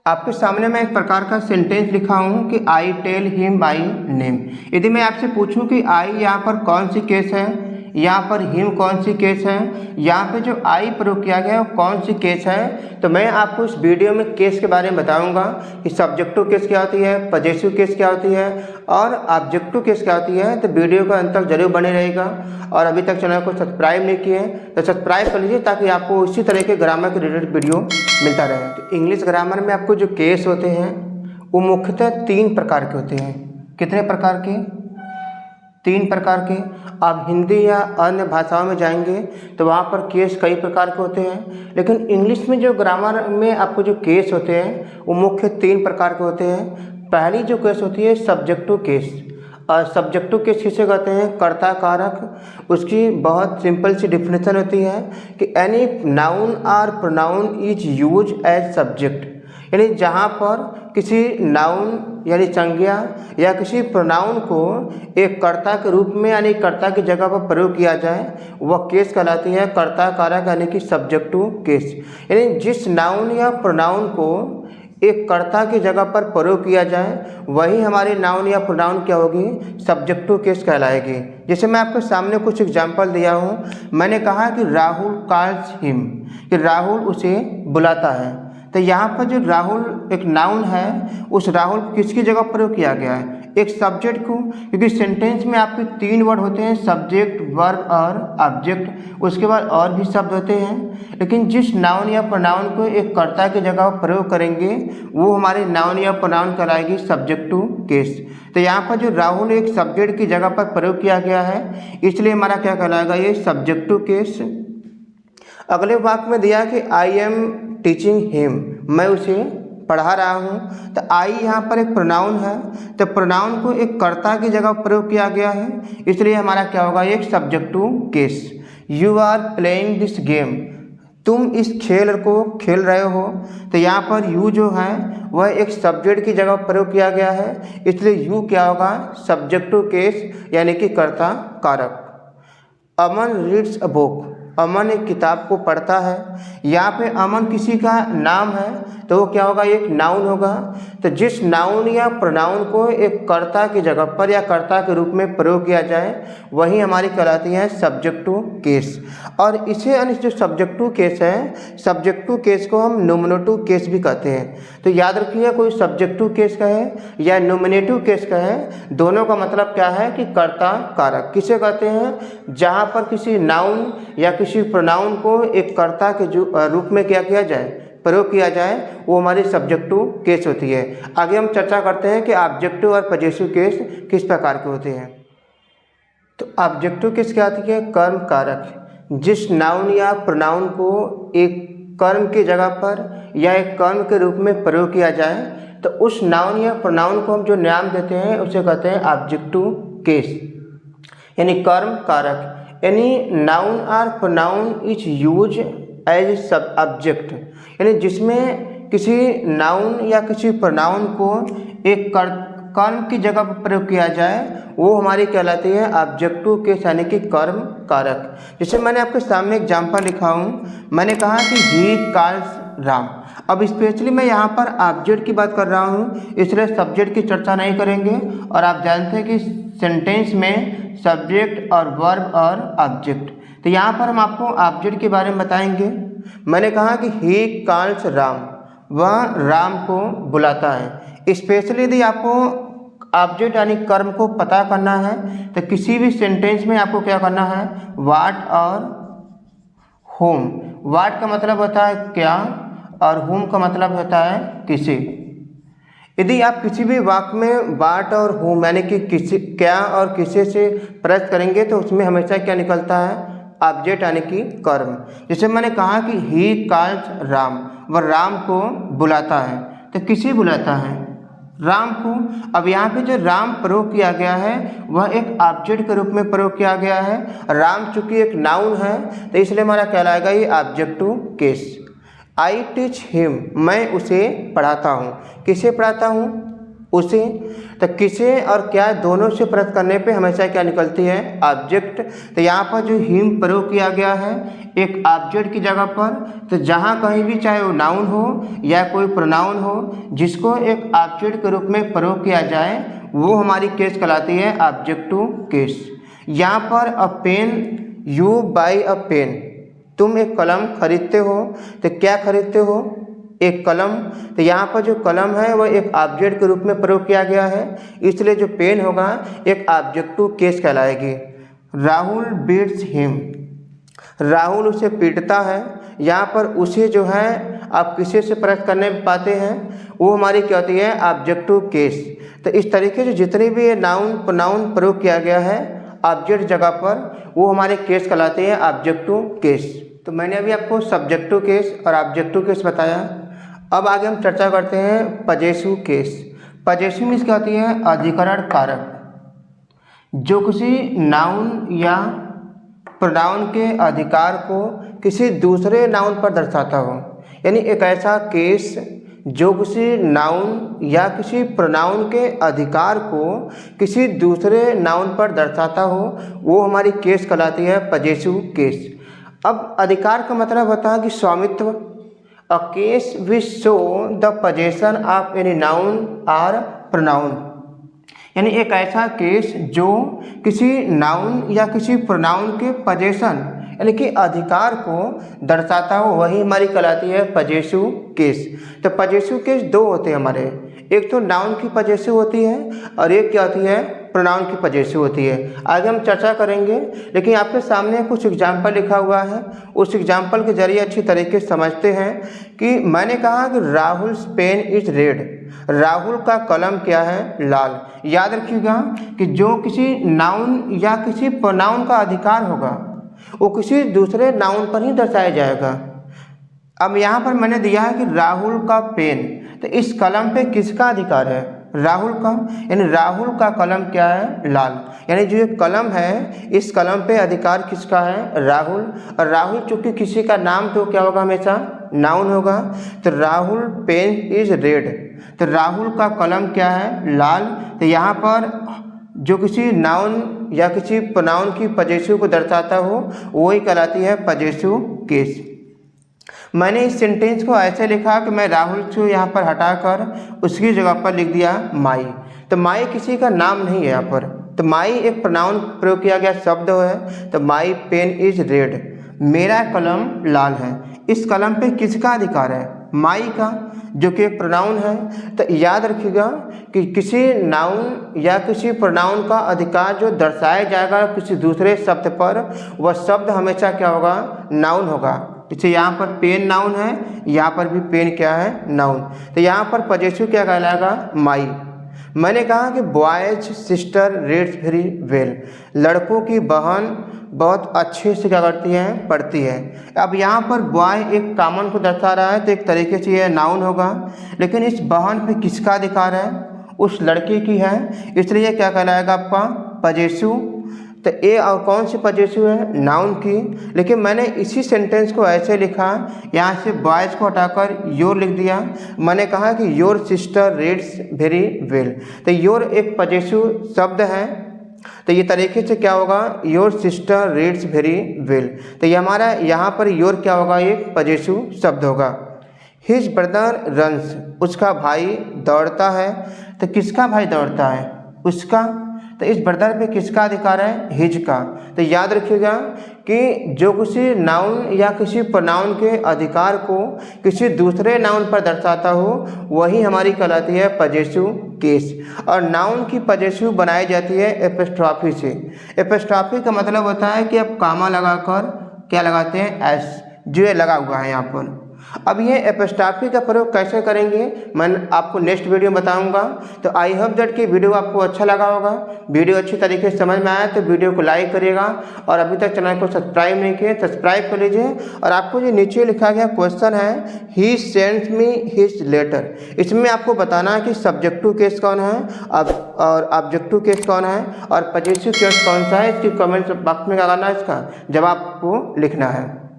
आपके सामने मैं एक प्रकार का सेंटेंस लिखा हूँ कि I tell him my name. यदि मैं आपसे पूछूं कि आई यहाँ पर कौन सी केस है, यहाँ पर हिम कौन सी केस है, यहाँ पे जो आई प्रयोग किया गया है वो कौन सी केस है, तो मैं आपको इस वीडियो में केस के बारे में बताऊंगा कि सब्जेक्टिव केस क्या होती है, पजेसिव केस क्या होती है और ऑब्जेक्टिव केस क्या होती है। तो वीडियो का अंत तक जरूर बने रहेगा और अभी तक चैनल को सब्सक्राइब नहीं किए तो सब्सक्राइब कर लीजिए ताकि आपको इसी तरह के ग्रामर के रिलेटेड वीडियो मिलता रहे। तो इंग्लिश ग्रामर में आपको जो केस होते हैं वो मुख्यतः 3 प्रकार के होते हैं। कितने प्रकार के? 3 प्रकार के। आप हिंदी या अन्य भाषाओं में जाएंगे तो वहाँ पर केस कई प्रकार के होते हैं, लेकिन इंग्लिश में जो ग्रामर में आपको जो केस होते हैं वो मुख्य 3 प्रकार के होते हैं। पहली जो केस होती है सब्जेक्टिव केस। और सब्जेक्टिव केस किसे कहते हैं? कर्ता कारक। उसकी बहुत सिंपल सी डिफिनेशन होती है कि एनी नाउन और pronoun is use as subject, यानी जहाँ पर किसी नाउन यानी संज्ञा या किसी प्रोनाउन को एक कर्ता के रूप में यानी कर्ता की जगह पर प्रयोग किया जाए वह केस कहलाती है कर्ता कारक यानी कि सब्जेक्टिव केस। यानी जिस नाउन या प्रोनाउन को एक कर्ता की जगह पर प्रयोग किया जाए वही हमारी नाउन या प्रोनाउन क्या होगी? सब्जेक्टिव केस कहलाएगी। जैसे मैं आपके सामने कुछ एग्जाम्पल दिया हूँ। मैंने कहा कि राहुल कॉल्स हिम, कि राहुल उसे बुलाता है। तो यहाँ पर जो राहुल एक नाउन है उस राहुल को किसकी जगह प्रयोग किया गया है? एक सब्जेक्ट को, क्योंकि सेंटेंस में आपके 3 वर्ड होते हैं, सब्जेक्ट, वर्ब और ऑब्जेक्ट। उसके बाद और भी शब्द होते हैं, लेकिन जिस नाउन या प्रोनाउन को एक कर्ता की जगह प्रयोग करेंगे वो हमारे नाउन या प्रोनाउन कहलाएगी सब्जेक्टिव केस। तो यहाँ पर जो राहुल एक सब्जेक्ट की जगह पर प्रयोग किया गया है इसलिए हमारा क्या कहलाएगा? ये सब्जेक्टिव केस। अगले वाक्य में दिया कि आई एम टीचिंग हिम, मैं उसे पढ़ा रहा हूँ। तो आई यहाँ पर एक प्रोनाउन है, तो प्रोनाउन को एक कर्ता की जगह प्रयोग किया गया है इसलिए हमारा क्या होगा? एक subjective case. You are playing this game, तुम इस खेल को खेल रहे हो। तो यहाँ पर यू जो है वह एक सब्जेक्ट की जगह प्रयोग किया गया है इसलिए यू क्या होगा? सब्जेक्टिव केस यानी कि कर्ता कारक। अमन रीड्स अ बुक, अमन एक किताब को पढ़ता है। यहाँ पे अमन किसी का नाम है तो वो क्या होगा? एक नाउन होगा। तो जिस नाउन या प्रोनाउन को एक कर्ता की जगह पर या कर्ता के रूप में प्रयोग किया जाए वही हमारी कहलाती है सब्जेक्टिव केस। और इसे अन्य जो सब्जेक्टिव केस है, सब्जेक्टिव केस को हम नॉमिनेटिव केस भी कहते हैं। तो याद रखिए, कोई सब्जेक्टिव केस कहे या नॉमिनेटिव केस कहे, दोनों का मतलब क्या है कि कर्ता कारक। किसे कहते हैं? जहाँ पर किसी नाउन या किसी प्रोनाउन को एक कर्ता के रूप में क्या किया जाए? प्रयोग किया जाए, वो हमारी सब्जेक्टिव केस होती है। आगे हम चर्चा करते हैं कि ऑब्जेक्टिव और पजेसिव केस किस प्रकार के होते हैं। तो ऑब्जेक्टिव केस क्या होती है? कर्म कारक। जिस नाउन या प्रोनाउन को एक कर्म की जगह पर या एक कर्म के रूप में प्रयोग किया जाए तो उस नाउन या प्रोनाउन को हम जो नाम देते हैं उसे कहते हैं ऑब्जेक्टिव केस, यानी कर्म कारक। यानी नाउन और प्रोनाउन इज यूज एज सब ऑब्जेक्ट, यानी जिसमें किसी नाउन या किसी प्रोनाउन को एक कर्म की जगह पर प्रयोग किया जाए वो हमारी कहलाती है ऑब्जेक्टिव केस यानी कि कर्म कारक। जैसे मैंने आपके सामने एग्जाम्पल लिखा हूँ। मैंने कहा कि ही कॉल्स राम। अब स्पेशली मैं यहाँ पर ऑब्जेक्ट की बात कर रहा हूँ इसलिए सब्जेक्ट की चर्चा नहीं करेंगे। और आप जानते हैं कि सेंटेंस में सब्जेक्ट और वर्ब और ऑब्जेक्ट, तो यहाँ पर हम आपको ऑब्जेक्ट के बारे में बताएंगे। मैंने कहा कि ही कॉल्स राम, वह राम को बुलाता है। स्पेशली यदि आपको ऑब्जेक्ट यानी कर्म को पता करना है तो किसी भी सेंटेंस में आपको क्या करना है? व्हाट और होम। व्हाट का मतलब होता है क्या और होम का मतलब होता है किसे। यदि आप किसी भी वाक्य में व्हाट और होम यानी कि किसी, क्या और किसे से प्रश्न करेंगे तो उसमें हमेशा क्या निकलता है? ऑब्जेक्ट यानी कि कर्म। जैसे मैंने कहा कि ही कॉल्स राम, वह राम को बुलाता है। तो किसे बुलाता है? राम को। अब यहाँ पे जो राम प्रयोग किया गया है वह एक ऑब्जेक्ट के रूप में प्रयोग किया गया है। राम चूंकि एक नाउन है तो इसलिए हमारा कहलाएगा ये objective case. I teach him, मैं उसे पढ़ाता हूँ। किसे पढ़ाता हूँ? उसे। तो किसे और क्या दोनों से प्रश्न करने पे हमेशा क्या निकलती है, ऑब्जेक्ट। तो यहाँ पर जो हिम प्रयोग किया गया है एक ऑब्जेक्ट की जगह पर, तो जहाँ कहीं भी चाहे वो नाउन हो या कोई प्रोनाउन हो जिसको एक ऑब्जेक्ट के रूप में प्रयोग किया जाए वो हमारी केस कहलाती है ऑब्जेक्टिव केस। यहाँ पर a pen, you buy a pen, तुम एक कलम खरीदते हो, तो क्या खरीदते हो, एक कलम। तो यहाँ पर जो कलम है वह एक ऑब्जेक्ट के रूप में प्रयोग किया गया है, इसलिए जो पेन होगा एक ऑब्जेक्टिव केस कहलाएगी। राहुल बीट्स हिम, राहुल उसे पीटता है। यहाँ पर उसे जो है आप किसी से प्रश्न करने पाते हैं वो हमारी क्या होती है, ऑब्जेक्टिव केस। तो इस तरीके से जितने भी ये नाउन प्रोनाउन प्रयोग किया गया है ऑब्जेक्ट जगह पर वो हमारे केस कहलाते हैं ऑब्जेक्टिव केस। तो मैंने अभी आपको सब्जेक्टिव केस और ऑब्जेक्टिव केस बताया। अब आगे हम चर्चा करते हैं पजेसिव केस। पजेसिव मीन्स क्या होती है, अधिकरण कारक, जो किसी नाउन या प्रोनाउन के अधिकार को किसी दूसरे नाउन पर दर्शाता हो। यानी एक ऐसा केस जो किसी नाउन या किसी प्रोनाउन के अधिकार को किसी दूसरे नाउन पर दर्शाता हो वो हमारी केस कहलाती है पजेसिव केस। अब अधिकार का मतलब होता है कि स्वामित्व। A case which show the possession of any noun और प्रोनाउन, यानी एक ऐसा केस जो किसी नाउन या किसी प्रोनाउन के पोजेशन यानी कि अधिकार को दर्शाता हो वही हमारी कहलाती है पजेसिव केस। तो पजेसिव केस दो होते हैं हमारे, एक तो नाउन की पजेसिव होती है और एक क्या होती है, प्रोनाउन की पजेसिव होती है। आगे हम चर्चा करेंगे, लेकिन आपके सामने कुछ एग्जाम्पल लिखा हुआ है, उस एग्जाम्पल के जरिए अच्छी तरीके से समझते हैं कि मैंने कहा कि Rahul pen is red, Rahul का कलम क्या है, लाल। याद रखिएगा कि जो किसी नाउन या किसी प्रोनाउन का अधिकार होगा वो किसी दूसरे नाउन पर ही दर्शाया जाएगा। अब यहाँ पर मैंने दिया है कि राहुल का पेन, तो इस कलम पे किसका अधिकार है, राहुल का, यानी राहुल का कलम क्या है, लाल। यानी जो ये कलम है इस कलम पे अधिकार किसका है, राहुल। और राहुल चूँकि किसी का नाम तो क्या होगा, हमेशा नाउन होगा। तो राहुल पेन इज रेड, तो राहुल का कलम क्या है, लाल। तो यहाँ पर जो किसी नाउन या किसी प्रोनाउन की पजेसिव को दर्शाता हो वही कहलाती है पजेसिव केस। मैंने इस सेंटेंस को ऐसे लिखा कि मैं राहुल को यहाँ पर हटाकर उसकी जगह पर लिख दिया माई। तो माई किसी का नाम नहीं है यहाँ पर, तो माई एक प्रोनाउन प्रयोग किया गया शब्द है। तो माई पेन इज रेड, मेरा कलम लाल है। इस कलम पे किसका अधिकार है, माई का, जो कि एक प्रोनाउन है। तो याद रखिएगा कि किसी नाउन या किसी प्रोनाउन का अधिकार जो दर्शाया जाएगा किसी दूसरे शब्द पर, वह शब्द हमेशा क्या होगा, नाउन होगा। जैसे यहाँ पर पेन नाउन है, यहाँ पर भी पेन क्या है, नाउन। तो यहाँ पर पजेसिव क्या कहलाएगा, माई। मैंने कहा कि boys sister reads very well, लड़कों की बहन बहुत अच्छे से क्या करती है, पढ़ती है। अब यहाँ पर बॉय एक कॉमन को दर्शा रहा है तो एक तरीके से यह नाउन होगा, लेकिन इस बहन पे किसका अधिकार है, उस लड़के की है, इसलिए क्या कहलाएगा आपका पजेसिव। तो ए और कौन सी पजेसिव है, नाउन की। लेकिन मैंने इसी सेंटेंस को ऐसे लिखा, यहाँ से बॉयज़ को हटाकर योर लिख दिया। मैंने कहा कि your sister reads very well, तो योर एक पजेसिव शब्द है। तो ये तरीके से क्या होगा, your sister reads very well. तो ये हमारा यहाँ पर योर क्या होगा, एक पजेसिव शब्द होगा। हिज ब्रदर रन्स, उसका भाई दौड़ता है। तो किसका भाई दौड़ता है, उसका। तो इस ब्रदर पे किसका अधिकार है, हिज का। तो याद रखिएगा कि जो किसी नाउन या किसी प्रोनाउन के अधिकार को किसी दूसरे नाउन पर दर्शाता हो वही हमारी कहलाती है पजेसिव केस। और नाउन की पजेसिव बनाई जाती है एपोस्ट्रॉफी से। एपोस्ट्रॉफी का मतलब होता है कि आप कामा लगाकर क्या लगाते हैं, एस, जो ये लगा हुआ है यहाँ पर। अब ये एपोस्ट्रॉफी का प्रयोग कैसे करेंगे मैं आपको नेक्स्ट वीडियो में बताऊंगा। तो आई होप दैट कि वीडियो आपको अच्छा लगा होगा। वीडियो अच्छी तरीके से समझ में आया तो वीडियो को लाइक करिएगा, और अभी तक चैनल को सब्सक्राइब नहीं किए सब्सक्राइब कर लीजिए। और आपको जो नीचे लिखा गया क्वेश्चन है, he sends me his letter, इसमें आपको बताना है कि सब्जेक्टिव केस कौन है और ऑब्जेक्टिव केस कौन है और पजेसिव केस कौन सा है। इसकी कमेंट बॉक्स में क्या करना है, इसका जवाब आपको लिखना है।